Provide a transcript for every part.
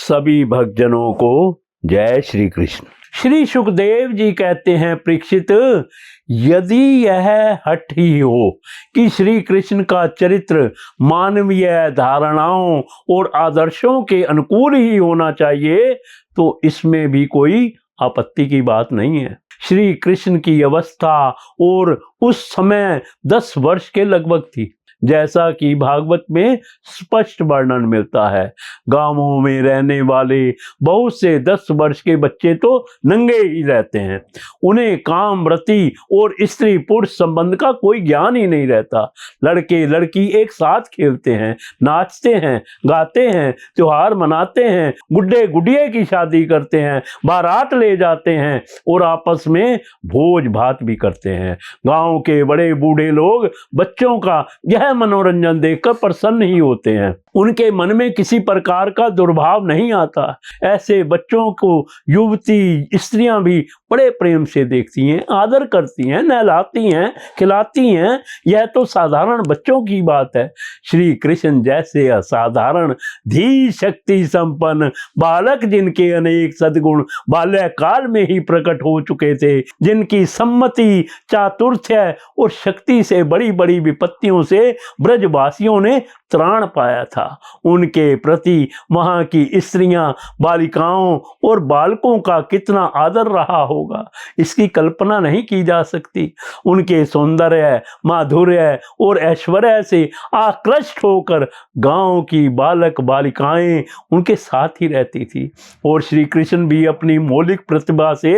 सभी भक्तजनों को जय श्री कृष्ण। श्री सुखदेव जी कहते हैं, परीक्षित, यदि यह हठ ही हो कि श्री कृष्ण का चरित्र मानवीय धारणाओं और आदर्शों के अनुकूल ही होना चाहिए तो इसमें भी कोई आपत्ति की बात नहीं है। श्री कृष्ण की अवस्था और उस समय 10 वर्ष के लगभग थी, जैसा कि भागवत में स्पष्ट वर्णन मिलता है। गांवों में रहने वाले बहुत से 10 वर्ष के बच्चे तो नंगे ही रहते हैं। उन्हें काम, रति और स्त्री पुरुष संबंध का कोई ज्ञान ही नहीं रहता। लड़के लड़की एक साथ खेलते हैं, नाचते हैं, गाते हैं, त्योहार मनाते हैं, गुड्डे गुडिये की शादी करते हैं, बारात ले जाते हैं और आपस में भोज भात भी करते हैं। गांव के बड़े बूढ़े लोग बच्चों का यह मनोरंजन देखकर प्रसन्न ही होते हैं। उनके मन में किसी प्रकार का दुर्भाव नहीं आता। ऐसे बच्चों को युवती स्त्रियां भी बड़े प्रेम से देखती हैं, आदर करती हैं, नहलाती हैं, खिलाती हैं। यह तो साधारण बच्चों की बात है। श्री कृष्ण जैसे असाधारण धी शक्ति संपन्न बालक, जिनके अनेक सद्गुण बाल्यकाल में ही प्रकट हो चुके थे, जिनकी सम्मति, चातुर्य और शक्ति से बड़ी बड़ी विपत्तियों से ब्रजवासियों ने त्राण पाया था, उनके प्रति वहां की स्त्रियां, बालिकाओं और बालकों का कितना आदर रहा होगा, इसकी कल्पना नहीं की जा सकती। उनके सौंदर्य, माधुर्य और ऐश्वर्य से आकृष्ट होकर गांव की बालक बालिकाएं उनके साथ ही रहती थी और श्री कृष्ण भी अपनी मौलिक प्रतिभा से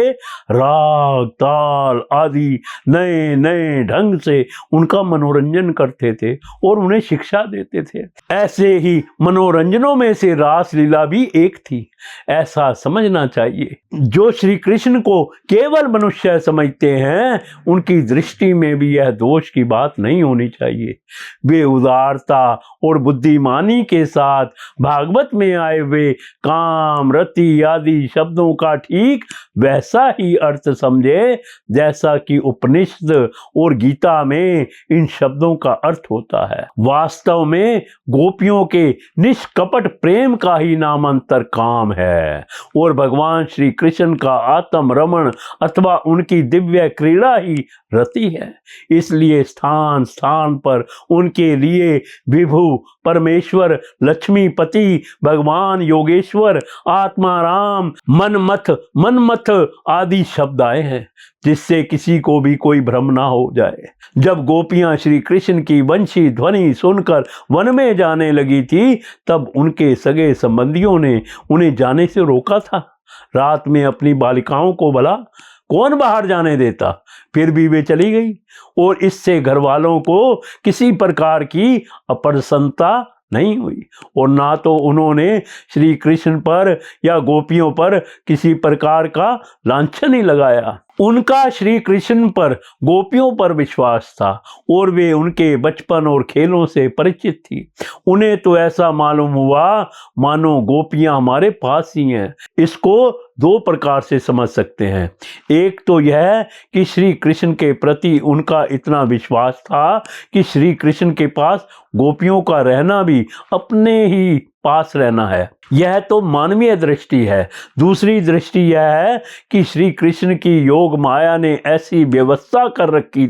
राग, ताल आदि नए नए ढंग से उनका मनोरंजन करते थे और उन्हें शिक्षा देते थे। ऐसे ही मनोरंजनों में से रासलीला भी एक थी, ऐसा समझना चाहिए। जो श्री कृष्ण को केवल मनुष्य समझते हैं, उनकी दृष्टि में भी यह दोष की बात नहीं होनी चाहिए। वे उदारता और बुद्धिमानी के साथ भागवत में आए हुए काम, रति आदि शब्दों का ठीक वैसा ही अर्थ समझे जैसा कि उपनिषद और गीता में इन शब्दों का अर्थ होता है। वास्तव में गोपियों के निष्कपट प्रेम का ही नामांतर काम है और भगवान श्री कृष्ण का आत्म रमण अथवा उनकी दिव्य क्रीड़ा ही रति है। इसलिए स्थान स्थान पर उनके लिए विभु, परमेश्वर, लक्ष्मीपति, भगवान योगेश्वर, आत्माराम, मनमथ आदि शब्द आए हैं, जिससे किसी को भी कोई भ्रम ना हो जाए। जब गोपियां श्री कृष्ण की वंशी ध्वनि सुनकर वन में जाने लगी थी, तब उनके सगे संबंधियों ने उन्हें जाने से रोका था। रात में अपनी बालिकाओं को भला कौन बाहर जाने देता, फिर भी वे चली गई और इससे घर वालों को किसी प्रकार की अप्रसन्नता नहीं हुई और ना तो उन्होंने श्री कृष्ण पर या गोपियों पर किसी प्रकार का लांछन ही लगाया। उनका श्री कृष्ण पर, गोपियों पर विश्वास था और वे उनके बचपन और खेलों से परिचित थी। उन्हें तो ऐसा मालूम हुआ मानो गोपियां हमारे पास ही हैं। इसको 2 प्रकार से समझ सकते हैं। एक तो यह कि श्री कृष्ण के प्रति उनका इतना विश्वास था कि श्री कृष्ण के पास गोपियों का रहना भी अपने ही पास रहना है, यह तो मानवीय दृष्टि है। दूसरी दृष्टि यह है कि श्री कृष्ण की योग माया ने ऐसी व्यवस्था कर रखी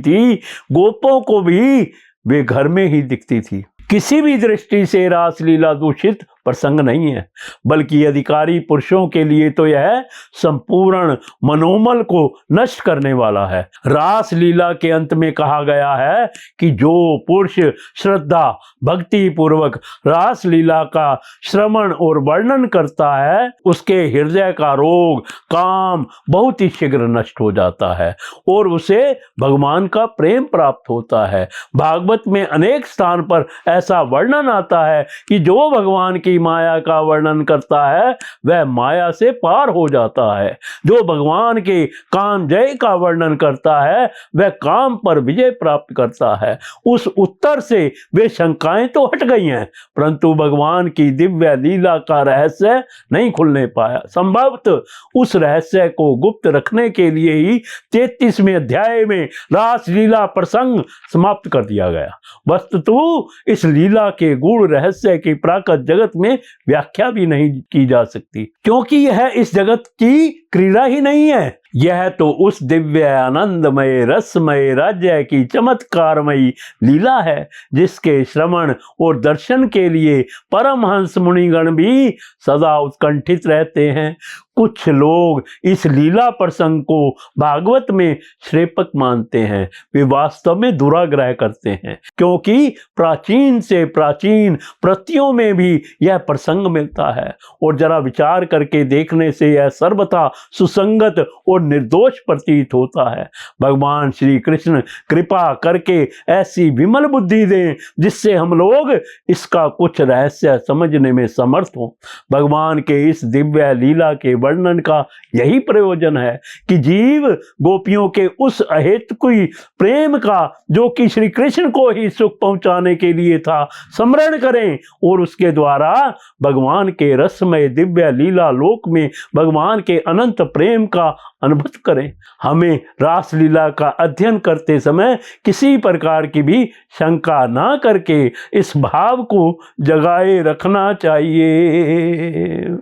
थी, गोपों को भी वे घर में ही दिखती थी। किसी भी दृष्टि से रासलीला दूषित प्रसंग नहीं है, बल्कि अधिकारी पुरुषों के लिए तो यह संपूर्ण मनोमल को नष्ट करने वाला है। रासलीला के अंत में कहा गया है कि जो पुरुष श्रद्धा भक्ति पूर्वक रासलीला का श्रवण और वर्णन करता है, उसके हृदय का रोग, काम बहुत ही शीघ्र नष्ट हो जाता है और उसे भगवान का प्रेम प्राप्त होता है। भागवत में अनेक स्थान पर ऐसा वर्णन आता है कि जो भगवान की की माया का वर्णन करता है वह माया से पार हो जाता है। जो भगवान के काम जय का वर्णन करता है वह काम पर विजय प्राप्त करता है। उस उत्तर से वे शंकाएं तो हट गई हैं, परंतु भगवान की दिव्य लीला का रहस्य नहीं खुलने पाया। संभवतः उस रहस्य को गुप्त रखने के लिए ही 33वें अध्याय में रास लीला प्रसंग समाप्त कर दिया गया। वस्तुतः इस लीला के गूढ़ रहस्य की प्राकृत जगत में व्याख्या भी नहीं की जा सकती, क्योंकि यह इस जगत की क्रीड़ा ही नहीं है। यह तो उस दिव्य आनंदमय रसमय राज्य की चमत्कारमयी लीला है जिसके श्रवण और दर्शन के लिए परमहंस मुनिगण भी सदा उत्कंठित रहते हैं। कुछ लोग इस लीला प्रसंग को भागवत में श्रेपक मानते हैं, वे वास्तव में दुराग्रह करते हैं, क्योंकि प्राचीन से प्राचीन प्रतियों में भी यह प्रसंग मिलता है और जरा विचार करके देखने से यह सर्वथा सुसंगत और निर्दोष प्रतीत होता है। भगवान श्री कृष्ण कृपा करके ऐसी विमल बुद्धि दें जिससे हम लोग इसका कुछ रहस्य समझने में समर्थ हों। भगवान के इस दिव्य लीला के वर्णन का यही प्रयोजन है कि जीव गोपियों के उस अहेतुकी प्रेम का, जो कि श्री कृष्ण को ही सुख पहुंचाने के लिए था, स्मरण करें और उसके द्वारा भगवान के रसमय दिव्य लीला लोक में भगवान के अनंत प्रेम का अनुभव करें। हमें रासलीला का अध्ययन करते समय किसी प्रकार की भी शंका ना करके इस भाव को जगाए रखना चाहिए।